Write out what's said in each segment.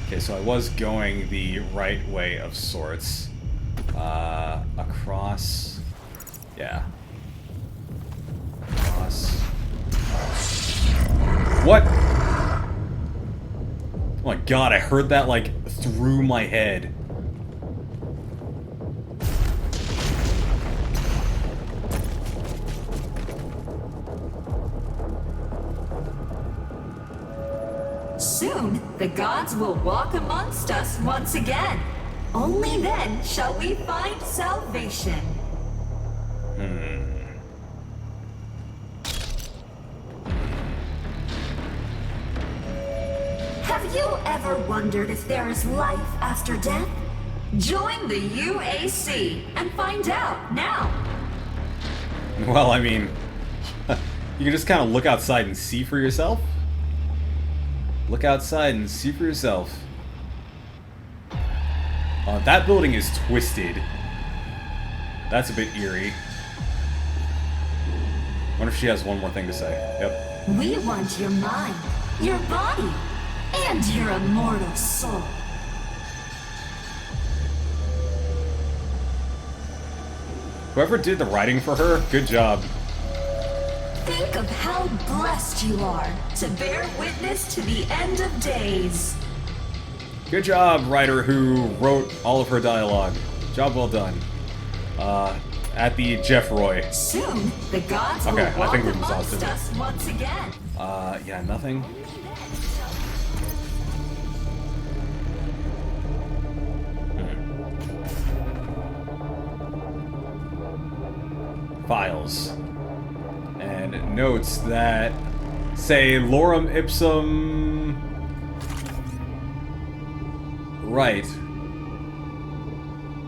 Okay, so I was going the right way of sorts. Across... Yeah. Across... What? Oh my god, I heard that, like, through my head. Soon, the gods will walk amongst us once again. Only then shall we find salvation. Have you ever wondered if there is life after death? Join the UAC and find out now. Well, I mean... you can just kind of look outside and see for yourself? Look outside and see for yourself. That building is twisted. That's a bit eerie. Wonder if she has one more thing to say. Yep. We want your mind, your body, and your immortal soul. Whoever did the writing for her, good job. Think of how blessed you are to bear witness to the end of days. Good job, writer who wrote all of her dialogue. Job well done. At the Jeff Roy. Soon, the gods will Okay, I walk think we've amongst exhausted it. us once again. Yeah, nothing. Files. And notes that say lorem ipsum. Right.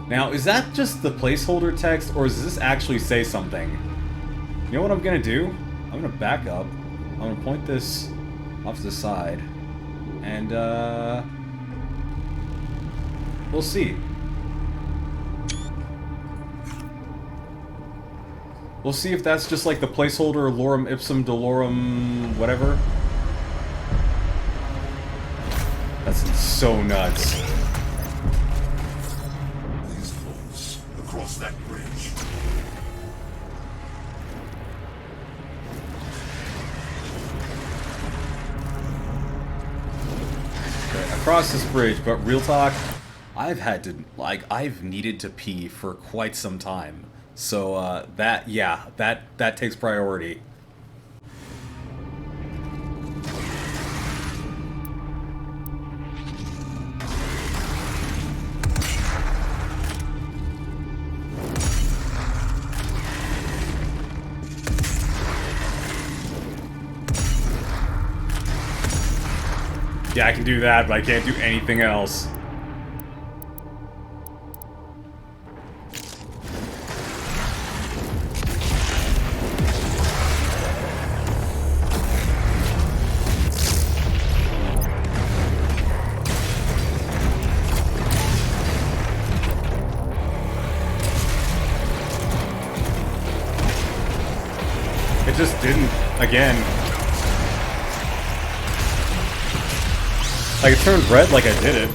Now, is that just the placeholder text, or does this actually say something? You know what I'm gonna do? I'm gonna back up. I'm gonna point this off to the side. And, we'll see. We'll see if that's just like the placeholder lorem ipsum dolorum whatever. That's so nuts. These folks across that bridge. Okay, across this bridge, but real talk, I've needed to pee for quite some time. So, that takes priority. Yeah, I can do that, but I can't do anything else. It just didn't, again. Like, it turned red like I did it.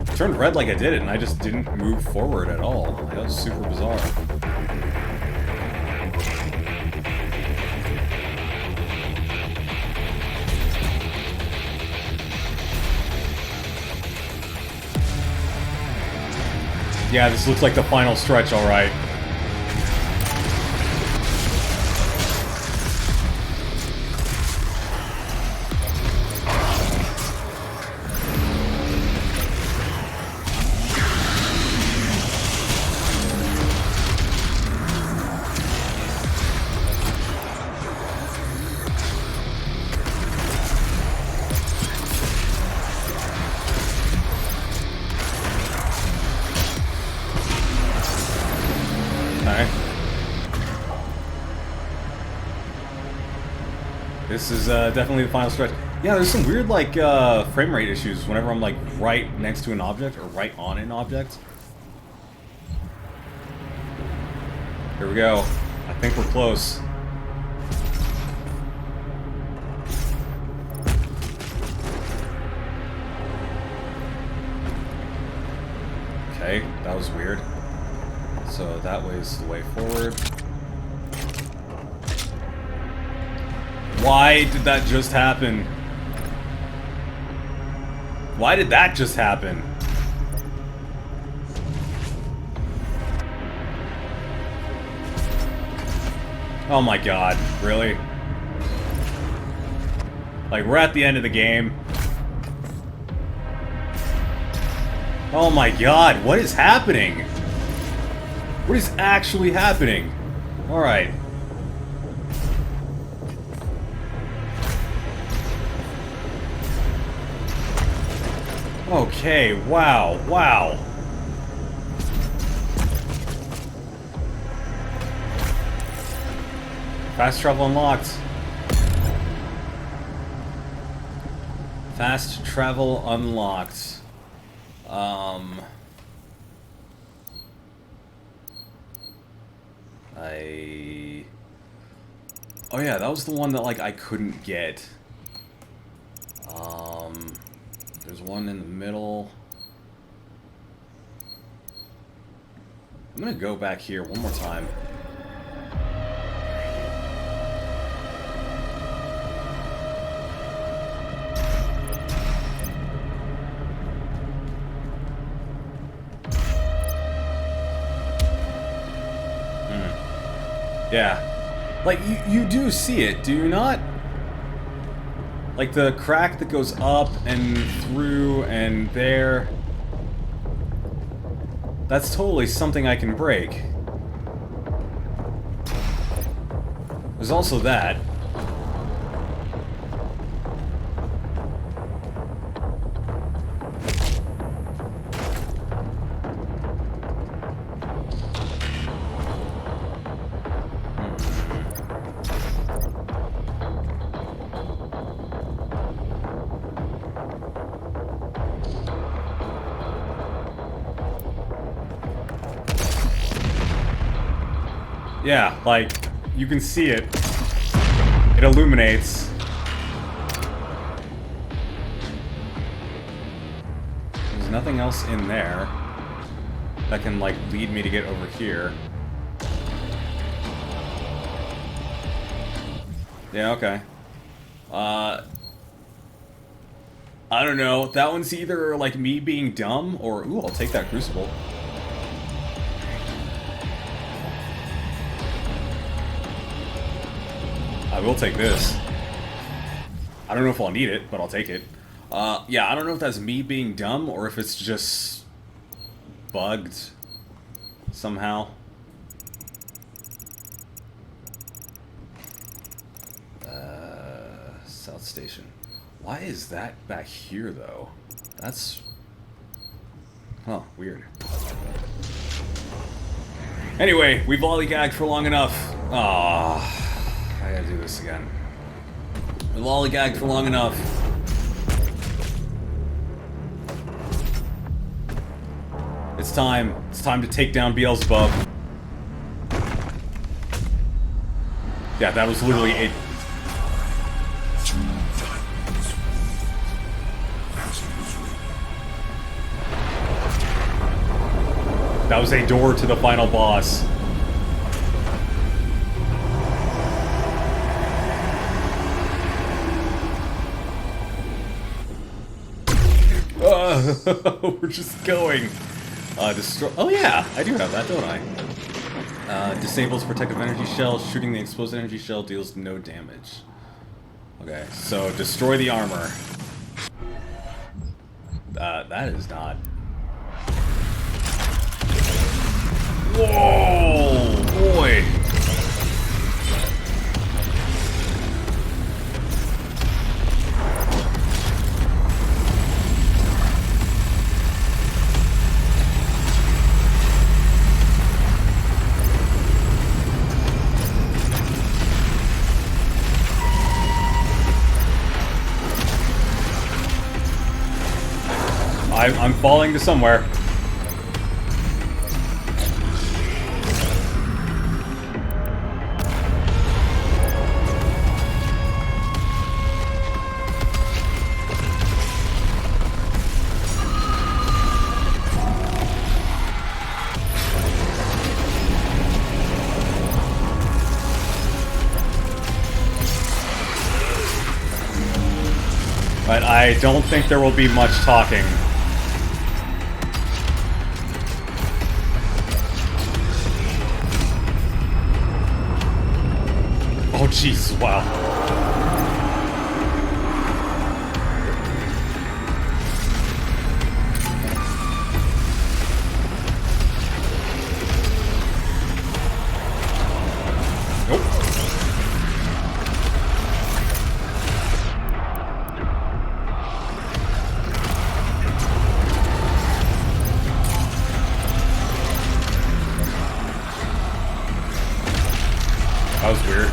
It turned red like I did it, and I just didn't move forward at all. Like, that was super bizarre. Yeah, this looks like the final stretch, alright. This is definitely the final stretch. Yeah, there's some weird, like, frame rate issues whenever I'm, like, right next to an object or right on an object. Here we go. I think we're close. Okay, that was weird. So that way's the way forward. Why did that just happen? Why did that just happen? Oh my god, really? Like, we're at the end of the game. Oh my god, what is happening? What is actually happening? Alright. Okay, wow, wow. Fast travel unlocked. Fast travel unlocked. Oh yeah, that was the one that, like, I couldn't get. There's one in the middle. I'm gonna go back here one more time. Yeah. Like, you do see it, do you not? Like, the crack that goes up and through and there. That's totally something I can break. There's also that. Yeah, like, you can see it. It illuminates. There's nothing else in there that can, like, lead me to get over here. Yeah, okay. I don't know. That one's either, like, me being dumb, or... Ooh, I'll take that crucible. I will take this. I don't know if I'll need it, but I'll take it. Yeah, I don't know if that's me being dumb, or if it's just... bugged. Somehow. South Station. Why is that back here, though? That's... Huh, weird. Anyway, we've lollygagged for long enough. Ah. I gotta do this again. We lollygagged for long enough. It's time. It's time to take down Beelzebub. Yeah, that was literally a... That was a door to the final boss. We're just going. Destroy. Oh yeah, I do have that, don't I? Disables protective energy shell. Shooting the exposed energy shell deals no damage. Okay, so destroy the armor. That is not. Whoa, boy. I'm falling to somewhere. But I don't think there will be much talking. Oh, jeez, wow. Nope. That was weird.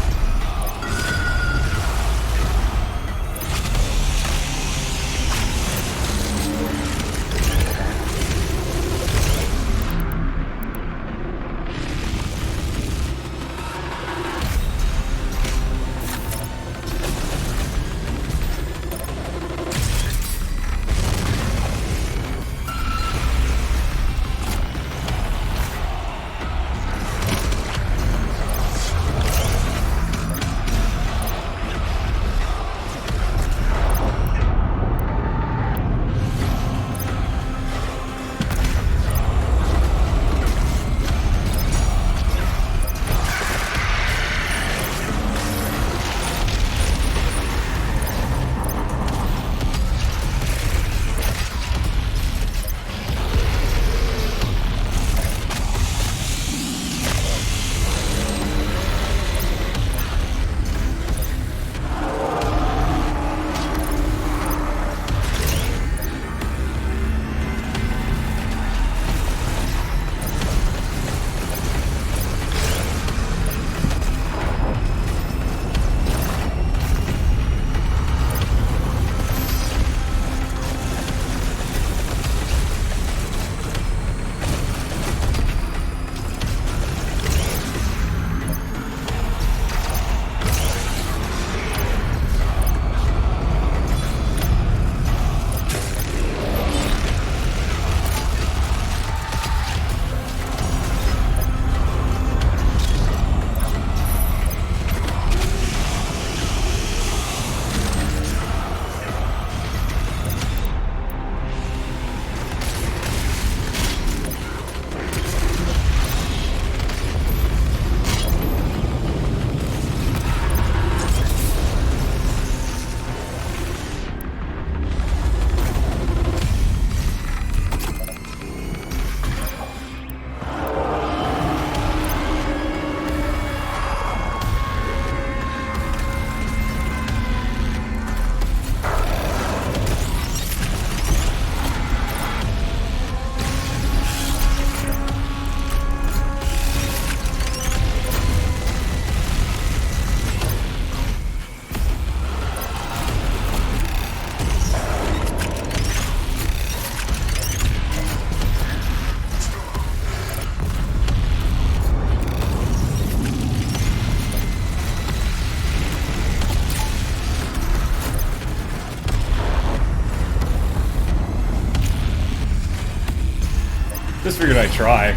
Just figured I'd try.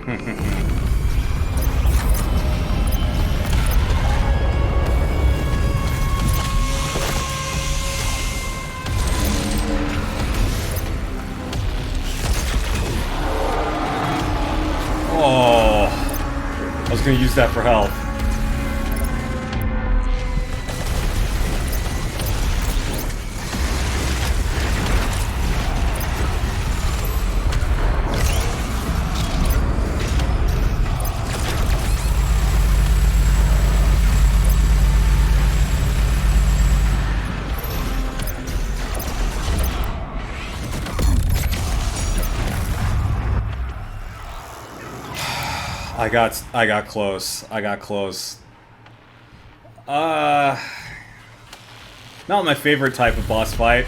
Oh, I was gonna use that for health. I got close. I got close. Not my favorite type of boss fight.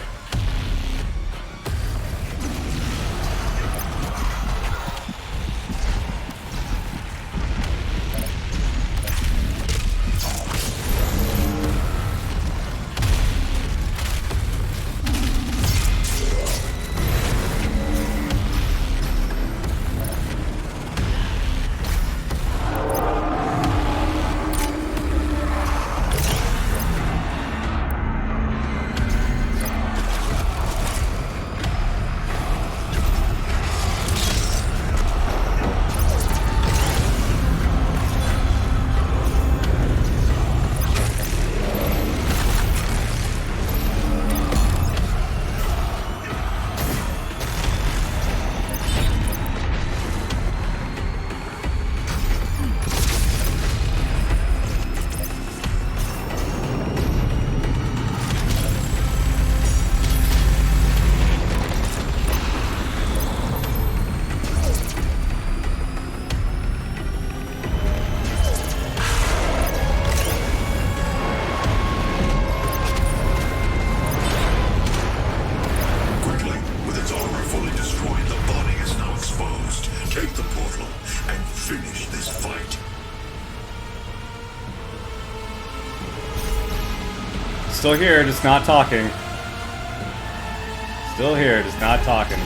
Still here, just not talking. Still here, just not talking.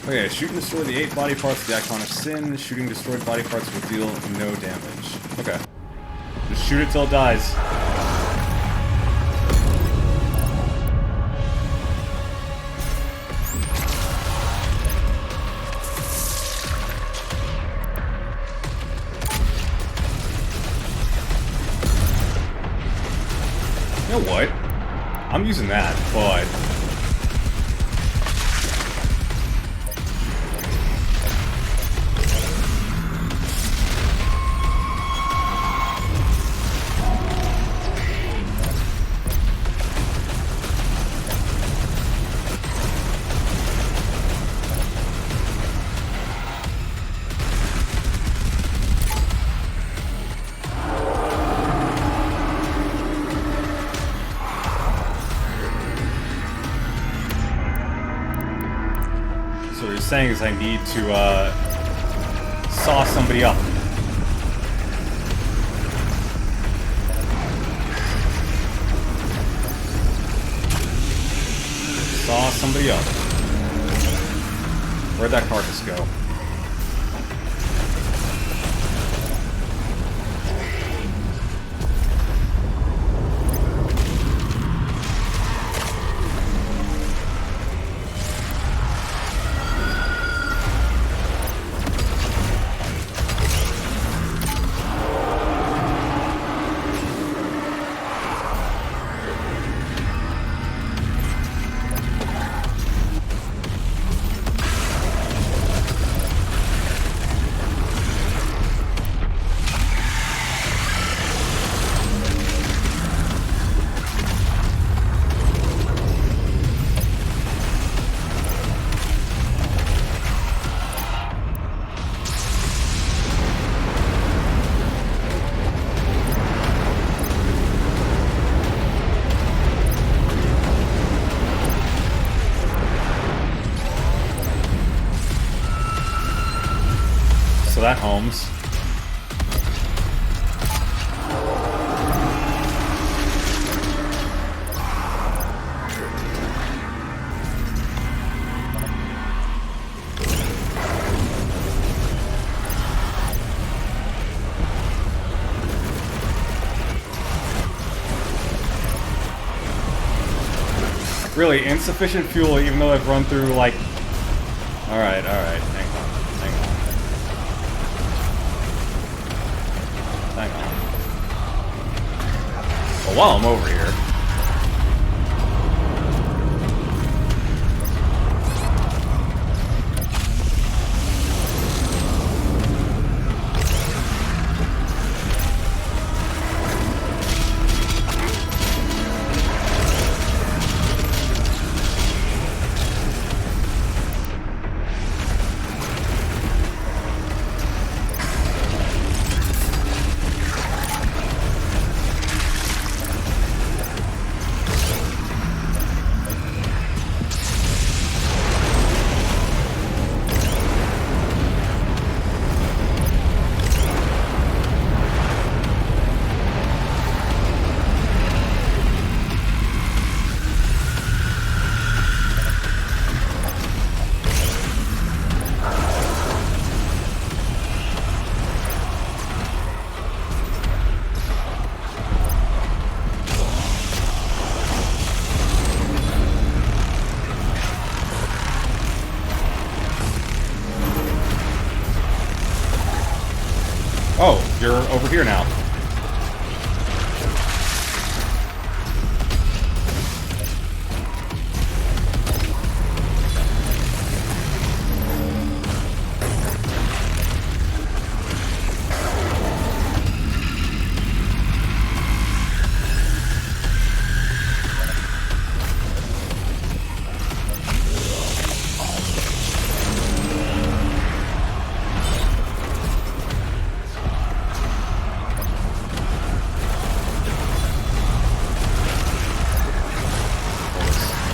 Okay, shoot and destroy the 8 body parts of the Icon of Sin. Shooting destroyed body parts will deal no damage. Okay. Just shoot it till it dies. You know what? I'm using that, but... So what you're saying is I need to, saw somebody up. Saw somebody up. Where'd that carcass go? that homes. Really insufficient fuel, even though I've run through like. All right, hang on. Well, while I'm over here. Oh, you're over here now.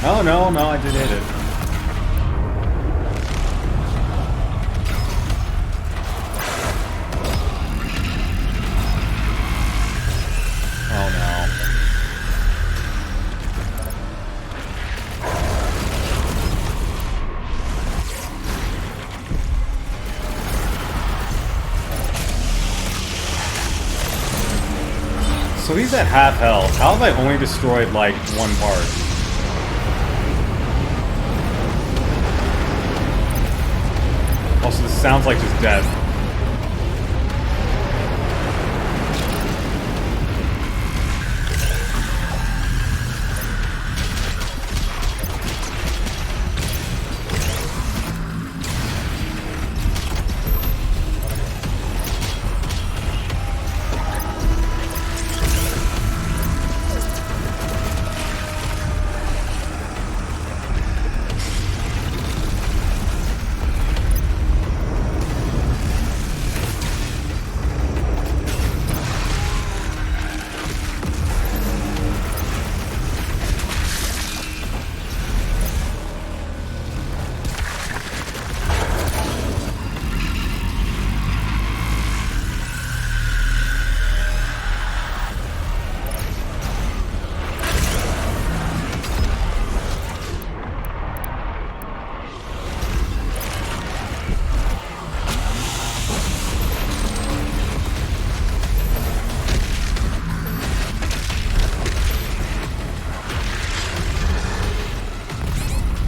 Oh, no, I did hit it. Oh, no. So he's at half health. How have I only destroyed, like, one part? Also, this sounds like just death.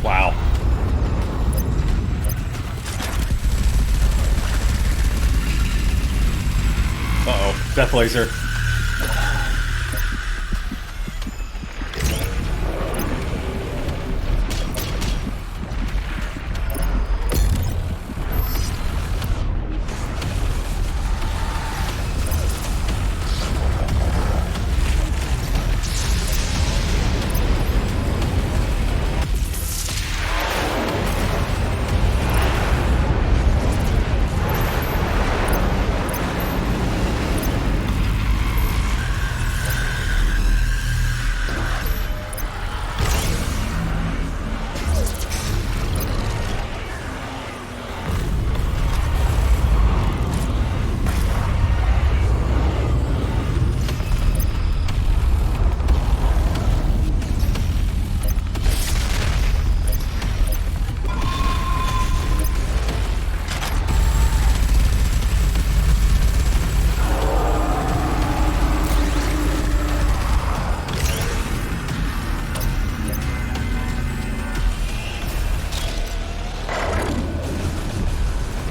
Wow. Uh-oh. Death laser.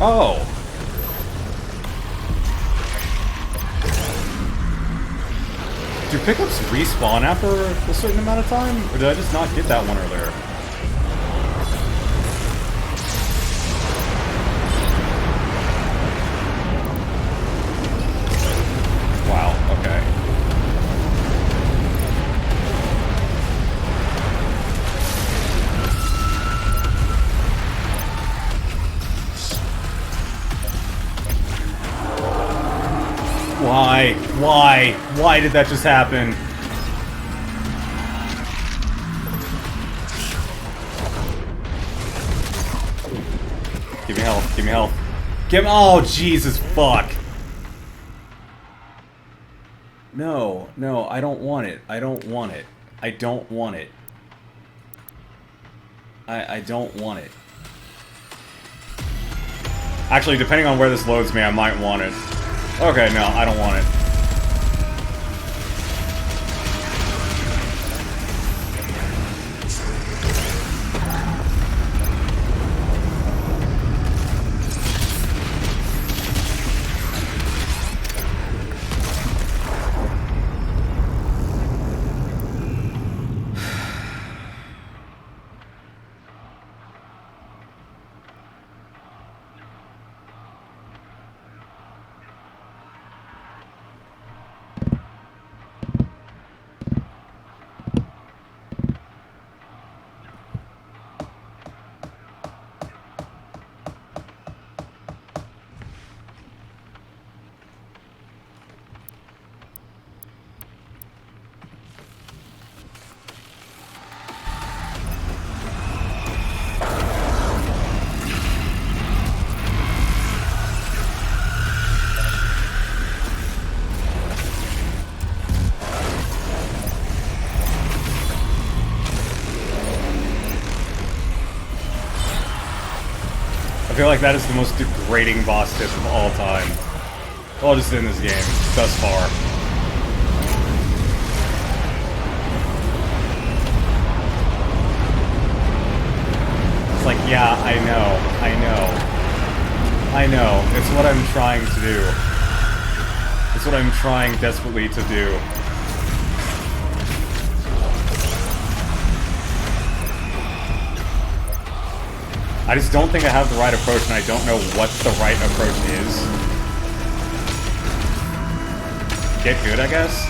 Oh! Do pickups respawn after a certain amount of time? Or did I just not get that one earlier? Wow, okay. Why? Why? Why did that just happen? Give me health. Give me health. Give me— oh, Jesus, fuck. No, no, I don't want it. I don't want it. I don't want it. I don't want it. Actually, depending on where this loads me, I might want it. Okay, no, I don't want it. I feel like that is the most degrading boss tip of all time. Well, just in this game, thus far. It's like, yeah, I know. It's what I'm trying to do. It's what I'm trying desperately to do. I just don't think I have the right approach, and I don't know what the right approach is. Get good, I guess?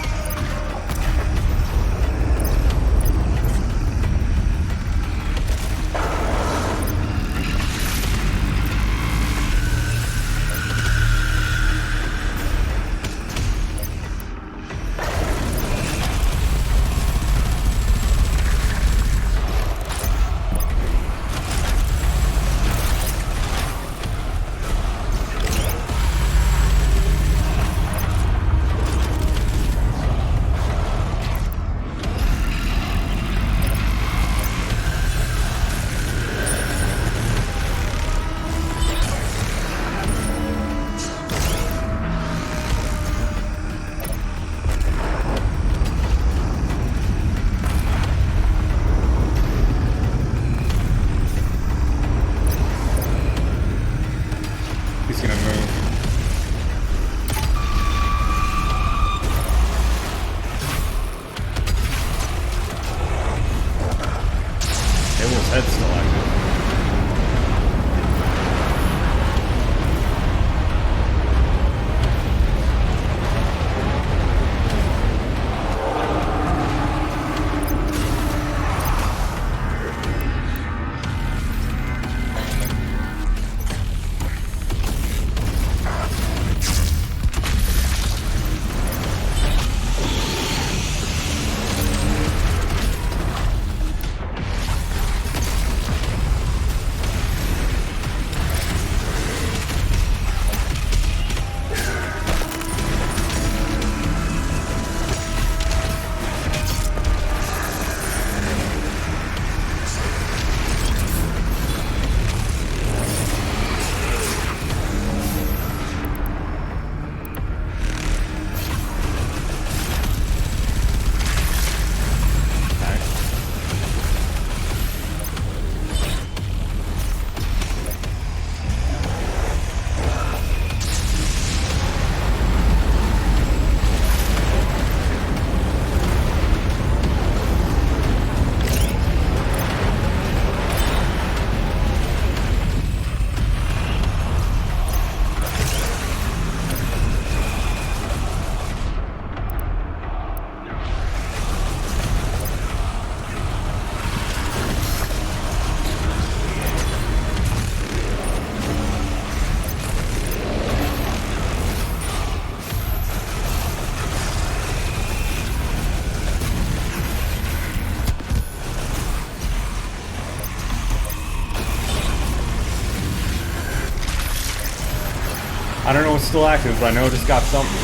it's still active, but I know it just got something.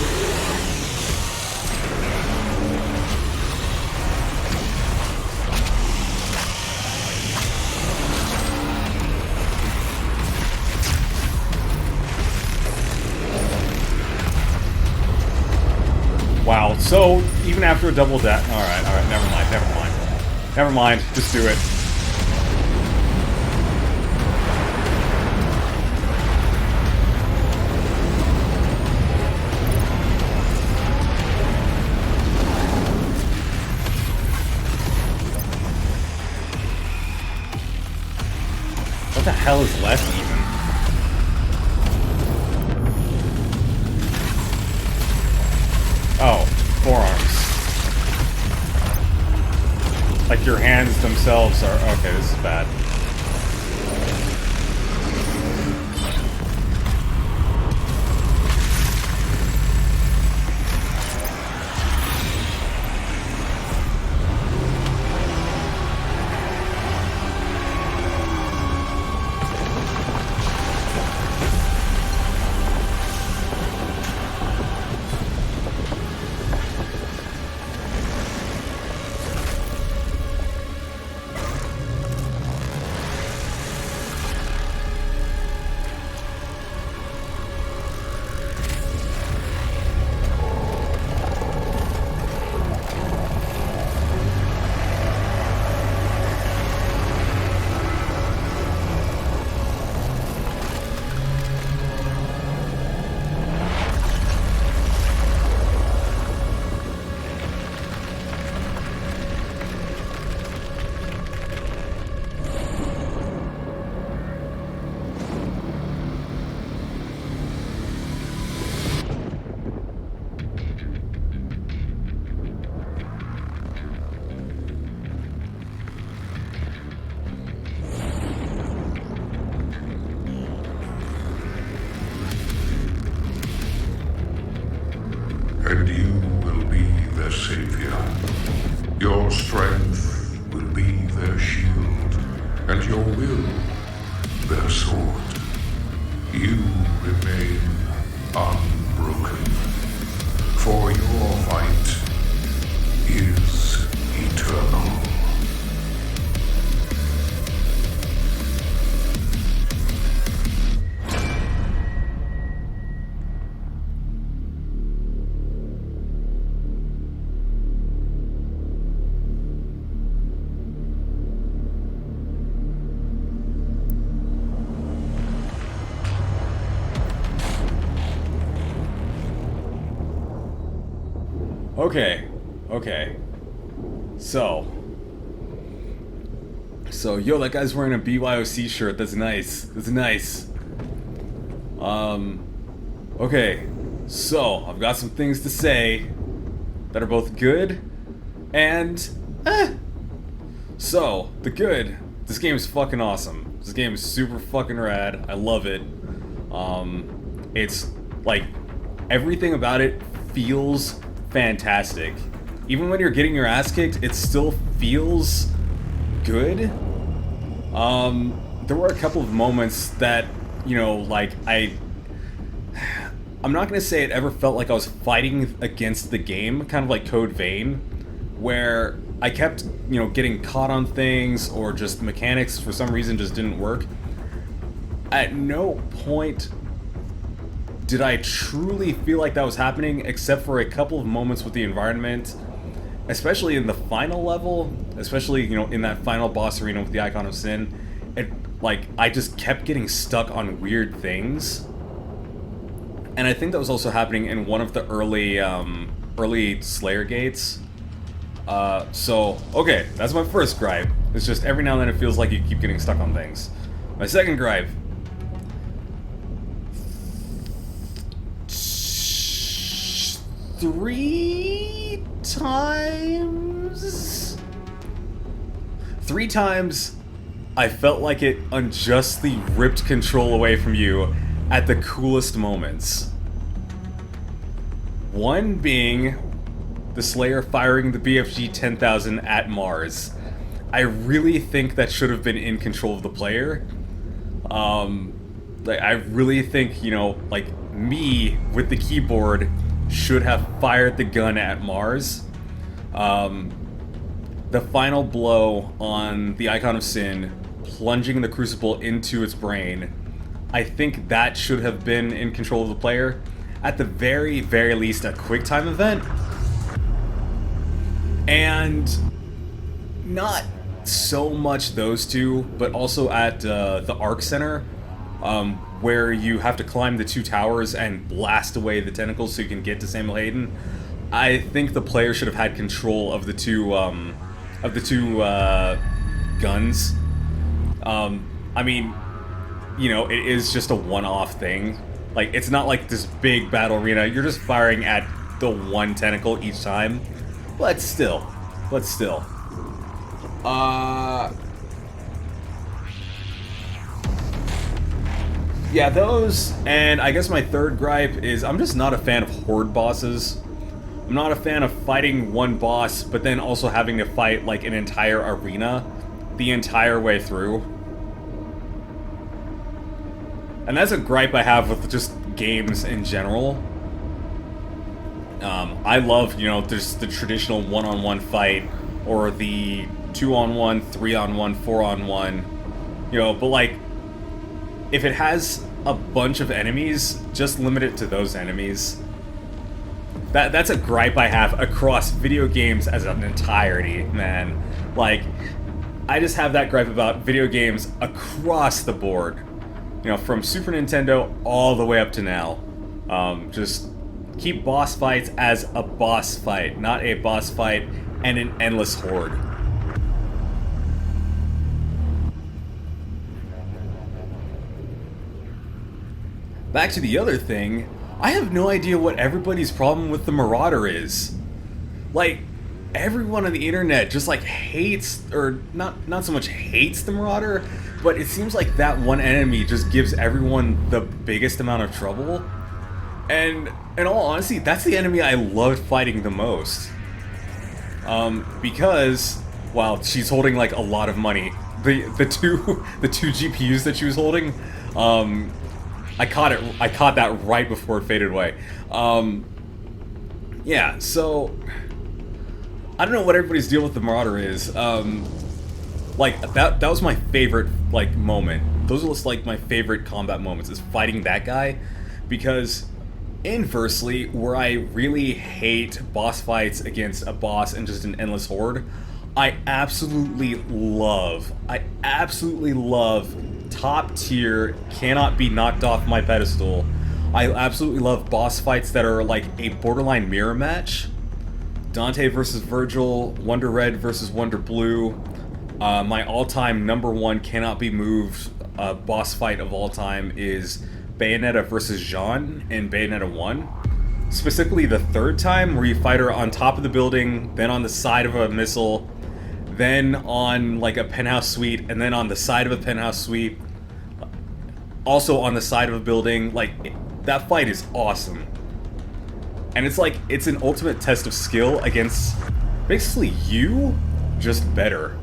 Wow, so even after a double death... Alright, never mind, just do it. What the hell is left even? Oh, forearms. Like your hands themselves are... Okay, this is bad. And you will be their savior. Your strength will be their shield, and your will their sword. You remain unbroken, for your fight is eternal. Okay. So, yo, that guy's wearing a BYOC shirt. That's nice. Okay. So, I've got some things to say that are both good and So, the good. This game is fucking awesome. This game is super fucking rad. I love it. It's like everything about it feels fantastic. Even when you're getting your ass kicked, it still feels good. There were a couple of moments that, you know, like I'm not gonna say it ever felt like I was fighting against the game, kind of like Code Vein, where I kept, you know, getting caught on things or just mechanics for some reason just didn't work. At no point did I truly feel like that was happening, except for a couple of moments with the environment, especially in the final level, especially, you know, in that final boss arena with the Icon of Sin. It, like, I just kept getting stuck on weird things. And I think that was also happening in one of the early Slayer gates. So, okay, that's my first gripe. It's just every now and then it feels like you keep getting stuck on things. My second gripe. Three times I felt like it unjustly ripped control away from you at the coolest moments. One being the Slayer firing the BFG 10,000 at Mars. I really think that should have been in control of the player. Like, I really think, you know, like, me with the keyboard should have fired the gun at Mars. The final blow on the Icon of Sin, plunging the Crucible into its brain, I think that should have been in control of the player. At the very, very least, a QuickTime event. And not so much those two, but also at the Arc Center, where you have to climb the 2 towers and blast away the tentacles so you can get to Samuel Hayden. I think the player should have had control of the two guns. I mean, you know, it is just a one-off thing. Like, it's not like this big battle arena. You're just firing at the one tentacle each time. But still. Yeah, those, and I guess my third gripe is I'm just not a fan of horde bosses. I'm not a fan of fighting one boss, but then also having to fight, like, an entire arena the entire way through. And that's a gripe I have with just games in general. I love, you know, there's the traditional one-on-one fight, or the 2-on-1, 3-on-1, 4-on-1, you know, but, like, if it has a bunch of enemies, just limit it to those enemies. That's a gripe I have across video games as an entirety, man. Like, I just have that gripe about video games across the board. You know, from Super Nintendo all the way up to now. Just keep boss fights as a boss fight, not a boss fight and an endless horde. Back to the other thing, I have no idea what everybody's problem with the Marauder is. Like, everyone on the internet just, like, hates, or not so much hates the Marauder, but it seems like that one enemy just gives everyone the biggest amount of trouble. And in all honesty, that's the enemy I loved fighting the most. Because, well, she's holding, like, a lot of money. The two GPUs that she was holding, I caught that right before it faded away. Yeah, so I don't know what everybody's deal with the Marauder is. Like, that was my favorite, like, moment. Those are just, like, my favorite combat moments, is fighting that guy. Because, inversely, where I really hate boss fights against a boss and just an endless horde, I absolutely love top tier, cannot be knocked off my pedestal. I absolutely love boss fights that are like a borderline mirror match. Dante versus Virgil, Wonder Red versus Wonder Blue. My all-time #1 cannot be moved boss fight of all time is Bayonetta versus Jean in Bayonetta 1. Specifically the third time, where you fight her on top of the building, then on the side of a missile, then on like a penthouse suite, and then on the side of a penthouse suite, also on the side of a building. Like, that fight is awesome. And it's like, it's an ultimate test of skill against basically you, just better.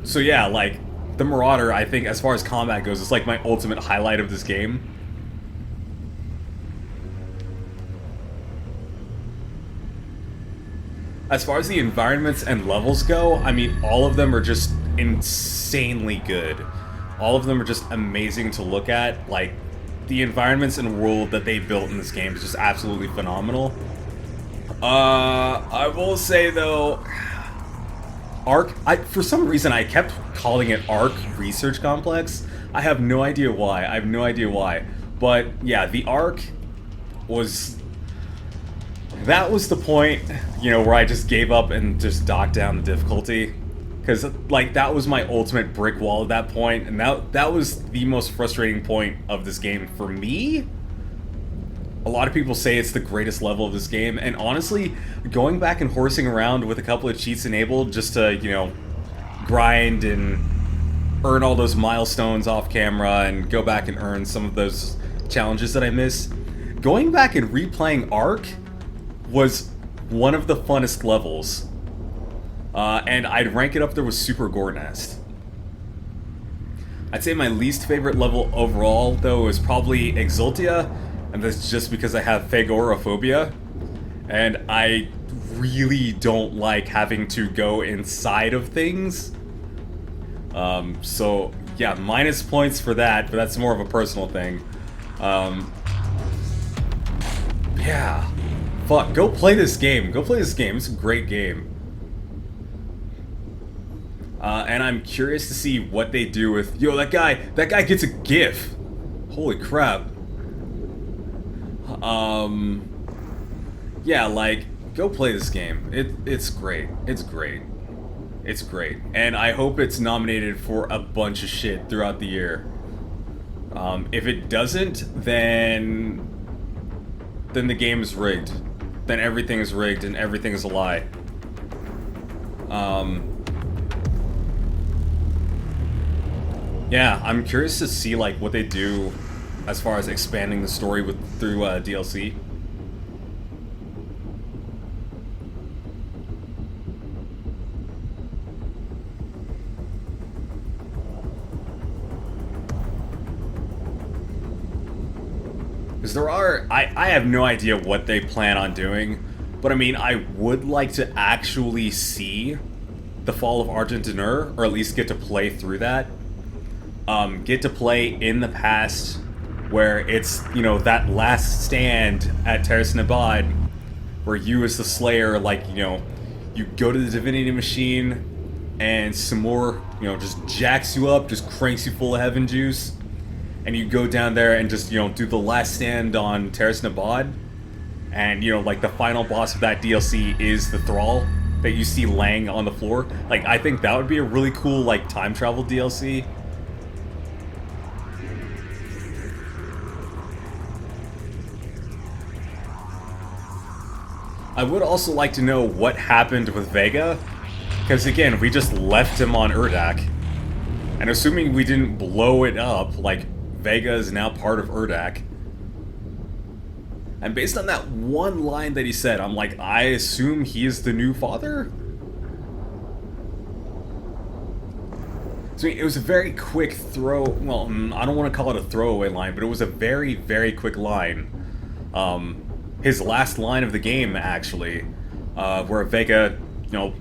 So yeah, like, the Marauder, I think, as far as combat goes, is like my ultimate highlight of this game. As far as the environments and levels go, I mean, all of them are just insanely good. All of them are just amazing to look at. Like, the environments and world that they built in this game is just absolutely phenomenal. I will say, though, for some reason, I kept calling it Ark Research Complex. I have no idea why. But, yeah, the Ark was... That was the point, you know, where I just gave up and just docked down the difficulty. Because, like, that was my ultimate brick wall at that point, and that was the most frustrating point of this game for me. A lot of people say it's the greatest level of this game, and honestly, going back and horsing around with a couple of cheats enabled just to, you know, grind and earn all those milestones off camera and go back and earn some of those challenges that I missed, going back and replaying Ark was one of the funnest levels. And I'd rank it up there with Super Gore Nest. I'd say my least favorite level overall, though, is probably Exultia, and that's just because I have Phagoraphobia, and I really don't like having to go inside of things. So, yeah, minus points for that, but that's more of a personal thing. Yeah. Fuck, go play this game. Go play this game. It's a great game. And I'm curious to see what they do with... Yo, that guy gets a GIF. Holy crap. Yeah, like, go play this game. It's great. It's great. It's great. And I hope it's nominated for a bunch of shit throughout the year. If it doesn't, then the game is rigged. Then everything is rigged and everything is a lie. Yeah, I'm curious to see like what they do as far as expanding the story through DLC. Because I have no idea what they plan on doing, but I mean, I would like to actually see the fall of Argentinur, or at least get to play through that. Get to play in the past, where it's, you know, that last stand at Terras Nabad, where you as the Slayer, like, you know, you go to the Divinity Machine, and some more, you know, just jacks you up, just cranks you full of heaven juice, and you go down there and just, you know, do the last stand on Terras Nabad, and, you know, like, the final boss of that DLC is the Thrall that you see laying on the floor. Like, I think that would be a really cool, like, time travel DLC. I would also like to know what happened with Vega, because again, we just left him on Urdak, and assuming we didn't blow it up, like, Vega is now part of Urdak. And based on that one line that he said, I'm like, I assume he is the new father? So it was a very quick well, I don't want to call it a throwaway line, but it was a very, very quick line. His last line of the game, actually, where Vega, you know,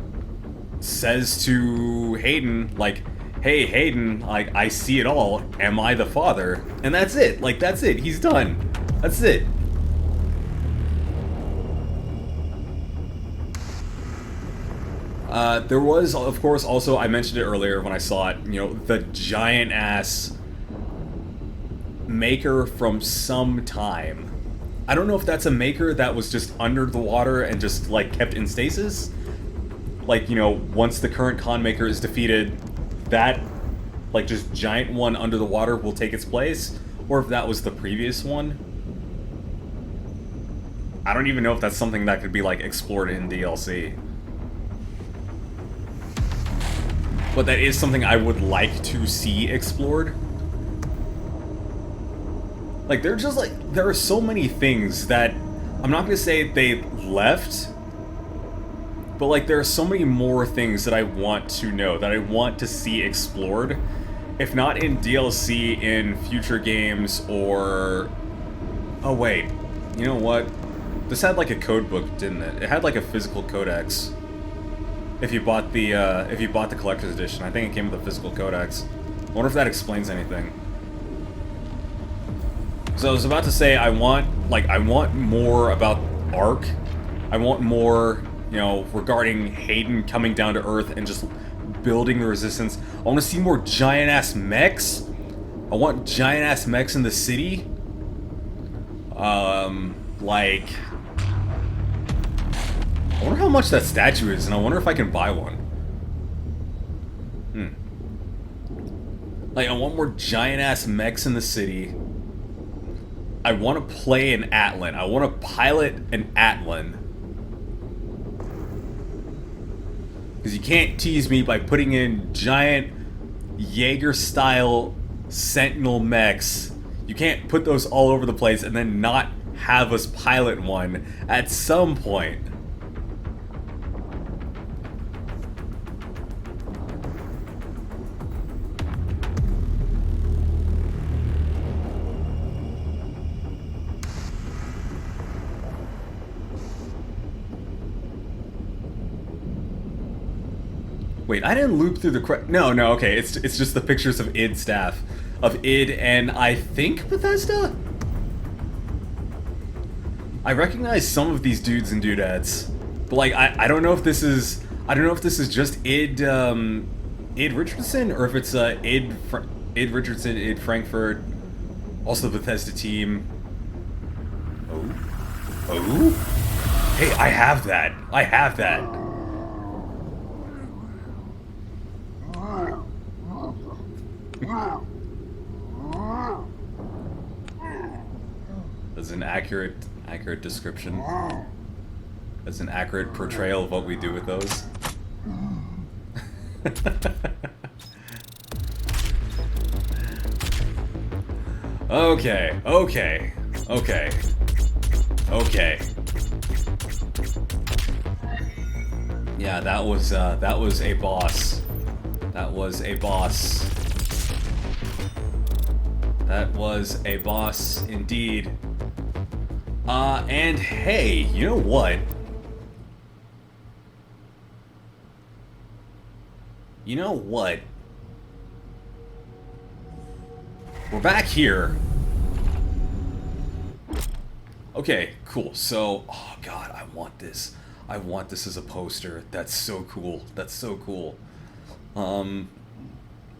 says to Hayden, like, hey, Hayden, like, I see it all, am I the father? And that's it, like, that's it, he's done. That's it. There was, of course, also, I mentioned it earlier when I saw it, you know, the giant-ass maker from some time. I don't know if that's a maker that was just under the water and just, like, kept in stasis. Like, you know, once the current Khan maker is defeated, that, like, just giant one under the water will take its place. Or if that was the previous one. I don't even know if that's something that could be, like, explored in DLC. But that is something I would like to see explored. Like, they're just, like, there are so many things that, I'm not gonna say they left, but, like, there are so many more things that I want to know, that I want to see explored. If not in DLC, in future games, or... Oh, wait. You know what? This had, like, a code book, didn't it? It had, like, a physical codex. If you bought the collector's edition. I think it came with a physical codex. I wonder if that explains anything. So I was about to say, I want more about Ark. I want more, you know, regarding Hayden coming down to Earth and just building the Resistance. I want to see more giant-ass mechs. I want giant-ass mechs in the city. Like... I wonder how much that statue is, and I wonder if I can buy one. Like, I want more giant-ass mechs in the city. I want to play an Atlan. I want to pilot an Atlan. Because you can't tease me by putting in giant Jaeger-style Sentinel mechs. You can't put those all over the place and then not have us pilot one at some point. Wait, I didn't loop through the no, no, okay, it's just the pictures of id staff. Of id and I think Bethesda? I recognize some of these dudes and dudettes. But like I don't know if this is just id id Richardson or if it's id Richardson, id Frankfurt, also the Bethesda team. Oh? Hey, I have that. I have that. That's an accurate description. That's an accurate portrayal of what we do with those. Okay, okay, okay, okay. Yeah, that was a boss. That was a boss. That was a boss indeed. And hey, you know what? You know what? We're back here. Okay, cool. So, oh god, I want this. I want this as a poster. That's so cool. That's so cool.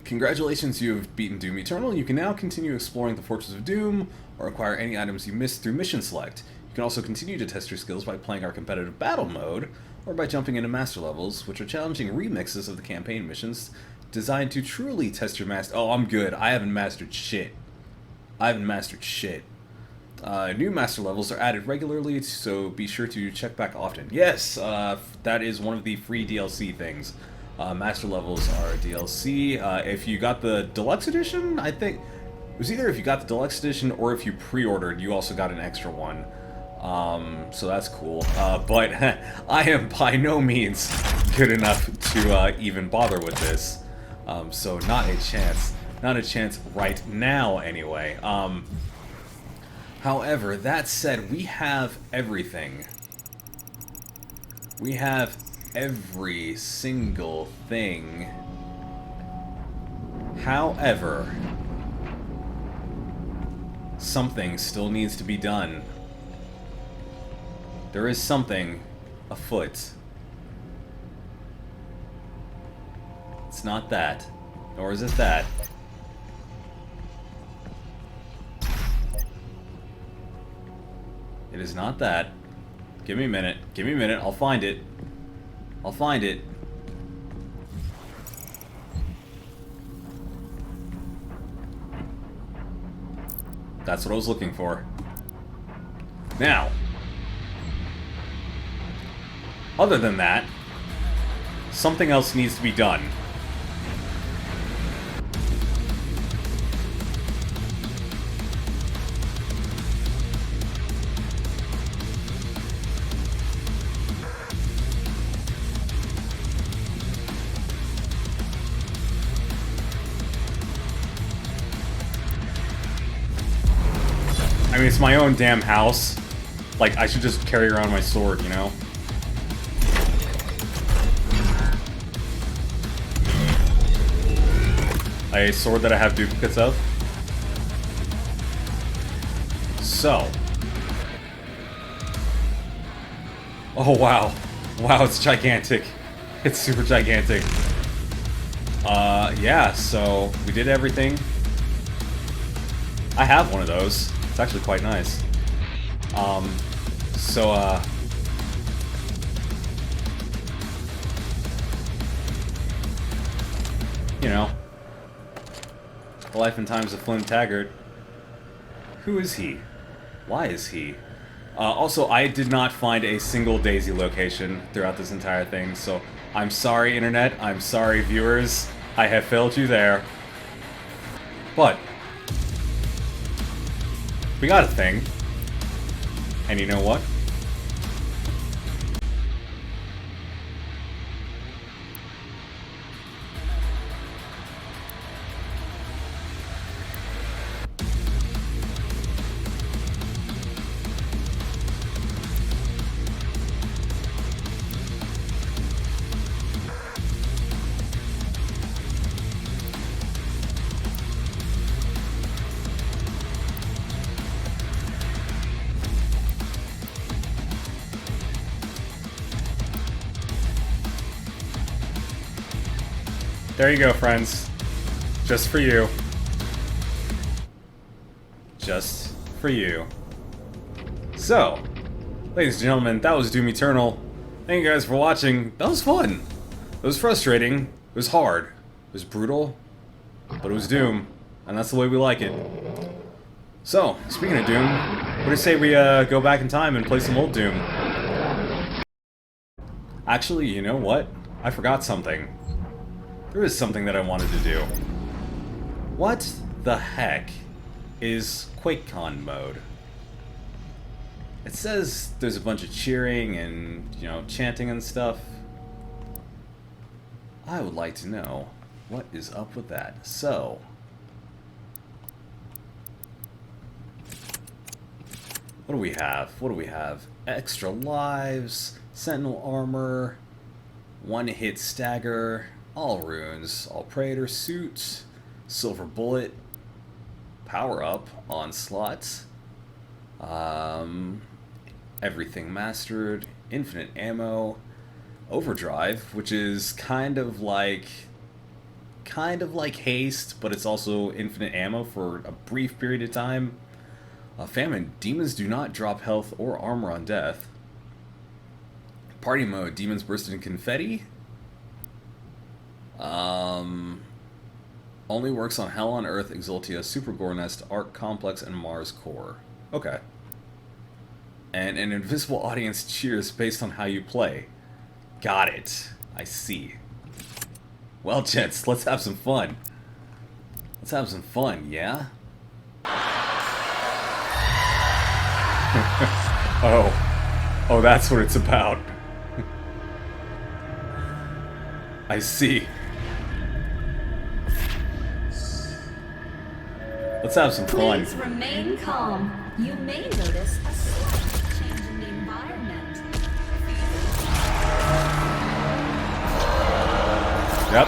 Congratulations, you have beaten Doom Eternal. You can now continue exploring the Fortress of Doom, or acquire any items you missed through Mission Select. You can also continue to test your skills by playing our competitive battle mode, or by jumping into Master Levels, which are challenging remixes of the campaign missions, designed to truly test your master- Oh, I'm good. I haven't mastered shit. I haven't mastered shit. New Master Levels are added regularly, so be sure to check back often. Yes, that is one of the free DLC things. Master Levels are DLC. If you got the Deluxe Edition, I think... It was either if you got the Deluxe Edition or if you pre-ordered, you also got an extra one. So that's cool. But I am by no means good enough to even bother with this. So not a chance. Not a chance right now, anyway. However, that said, we have everything. We have every single thing. However, something still needs to be done. There is something afoot. It's not that, nor is it that. It is not that. Give me a minute. Give me a minute. I'll find it. I'll find it. That's what I was looking for. Now, other than that, something else needs to be done. I mean, it's my own damn house. Like, I should just carry around my sword, you know? A sword that I have duplicates of. So. Oh, wow. Wow, it's gigantic. It's super gigantic. Yeah, so we did everything. I have one of those. It's actually quite nice. You know, the life and times of Flynn Taggart. Who is he? Why is he? Also, I did not find a single Daisy location throughout this entire thing, so I'm sorry, Internet. I'm sorry, viewers. I have failed you there. But we got a thing. And you know what? There you go, friends. Just for you. Just for you. So, ladies and gentlemen, that was Doom Eternal. Thank you guys for watching. That was fun. It was frustrating. It was hard. It was brutal. But it was Doom. And that's the way we like it. So, speaking of Doom, what do you say we go back in time and play some old Doom? Actually, you know what? I forgot something. There is something that I wanted to do. What the heck is QuakeCon mode? It says there's a bunch of cheering and, you know, chanting and stuff. I would like to know what is up with that. So, what do we have? What do we have? Extra lives, sentinel armor, one-hit stagger, all runes, all praetor suit, silver bullet, power up, onslaught, everything mastered, infinite ammo, overdrive, which is kind of like haste, but it's also infinite ammo for a brief period of time. Famine, demons do not drop health or armor on death. Party mode, demons bursted in confetti. Only works on Hell on Earth, Exultia, Super Gore Nest, Arc Complex, and Mars Core. Okay. And an invisible audience cheers based on how you play. Got it. I see. Well, gents, let's have some fun. Let's have some fun, yeah? Oh, that's what it's about. I see. Let's have some fun. Please remain calm. You may notice a slight change in the environment. Yep.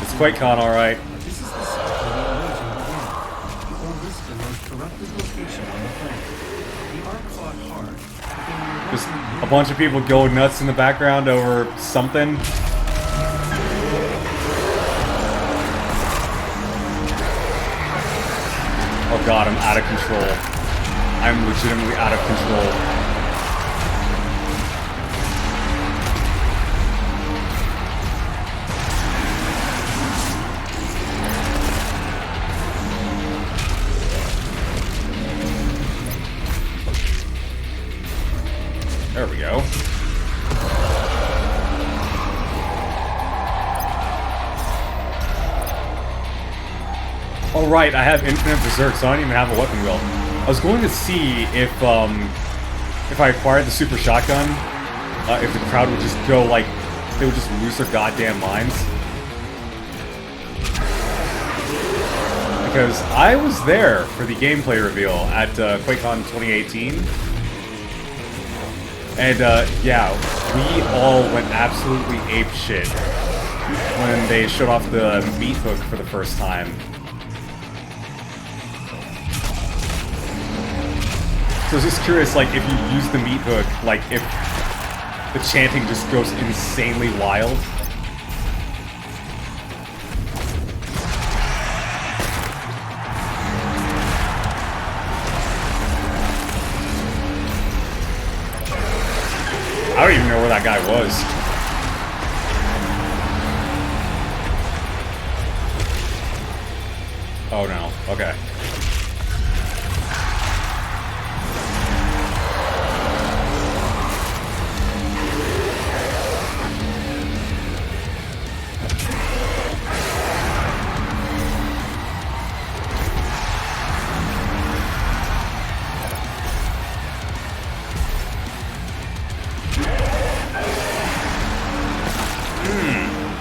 It's QuakeCon, alright. This is the site where the invasion began. The oldest and most corrupted location on the planet. The Ark fought hard, but they were Just a bunch of people going nuts in the background over something. Oh god, I'm out of control. I'm legitimately out of control. There we go. Oh right, I have infinite berserk, so I don't even have a weapon wheel. I was going to see if I acquired the super shotgun, if the crowd would just go like, they would just lose their goddamn minds. Because I was there for the gameplay reveal at QuakeCon 2018. And, yeah, we all went absolutely apeshit when they showed off the meat hook for the first time. So I was just curious, like, if you use the meat hook, like, if the chanting just goes insanely wild. I don't even know where that guy was. Oh no, okay.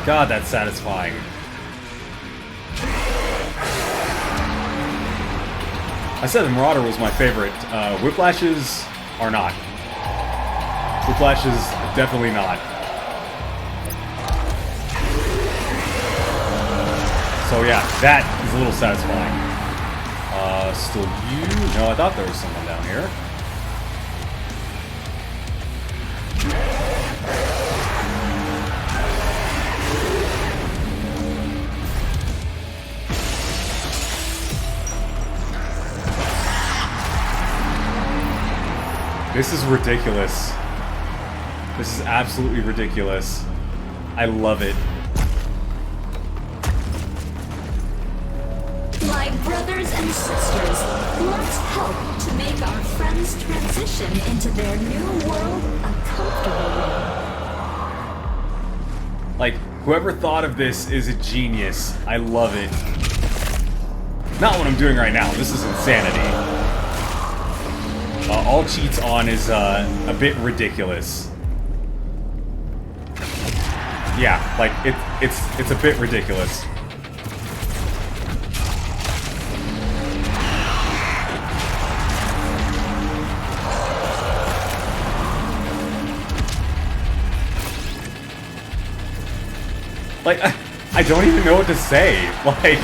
God, that's satisfying. I said the Marauder was my favorite. Whiplashes are not. Whiplashes, definitely not. So yeah, that is a little satisfying. Still you? No, I thought there was someone down here. This is ridiculous. This is absolutely ridiculous. I love it. My brothers and sisters, let's help to make our friends transition into their new world a comfortable one. Like, whoever thought of this is a genius. I love it. Not what I'm doing right now. This is insanity. All cheats on is a bit ridiculous. Yeah, like it's a bit ridiculous. Like, I don't even know what to say. Like,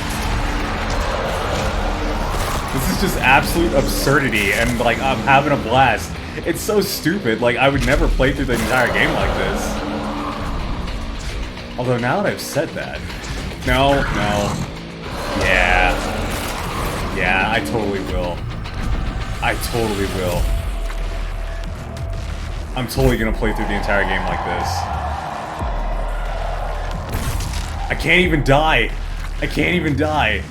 this is just absolute absurdity, and like, I'm having a blast. It's so stupid. Like, I would never play through the entire game like this. Although now that I've said that, no, yeah, I totally will. I totally will. I'm totally gonna play through the entire game like this. I can't even die. I can't even die.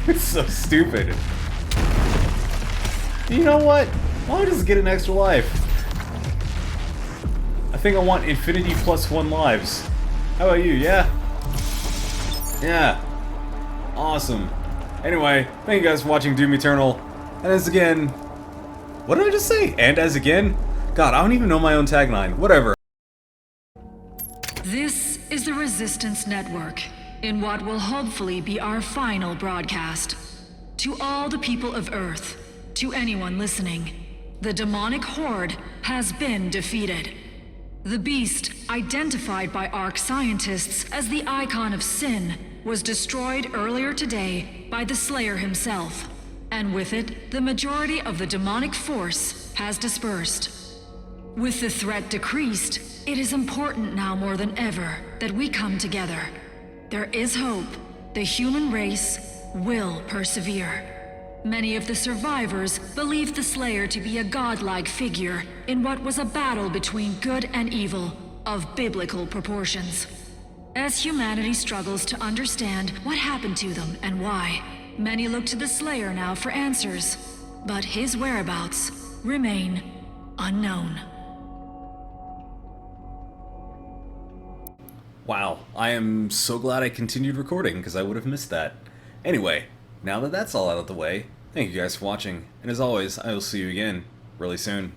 It's so stupid. You know what? Why don't I just get an extra life? I think I want infinity plus 1 lives. How about you? Yeah? Yeah. Awesome. Anyway, thank you guys for watching Doom Eternal. And as again... What did I just say? And as again? God, I don't even know my own tagline. Whatever. This is the Resistance Network, in what will hopefully be our final broadcast. To all the people of Earth, to anyone listening, the demonic horde has been defeated. The beast, identified by ARC scientists as the icon of sin, was destroyed earlier today by the Slayer himself. And with it, the majority of the demonic force has dispersed. With the threat decreased, it is important now more than ever that we come together. There is hope. The human race will persevere. Many of the survivors believed the Slayer to be a godlike figure in what was a battle between good and evil of biblical proportions. As humanity struggles to understand what happened to them and why, many look to the Slayer now for answers, but his whereabouts remain unknown. Wow, I am so glad I continued recording because I would have missed that. Anyway, now that that's all out of the way, thank you guys for watching, and as always, I will see you again really soon.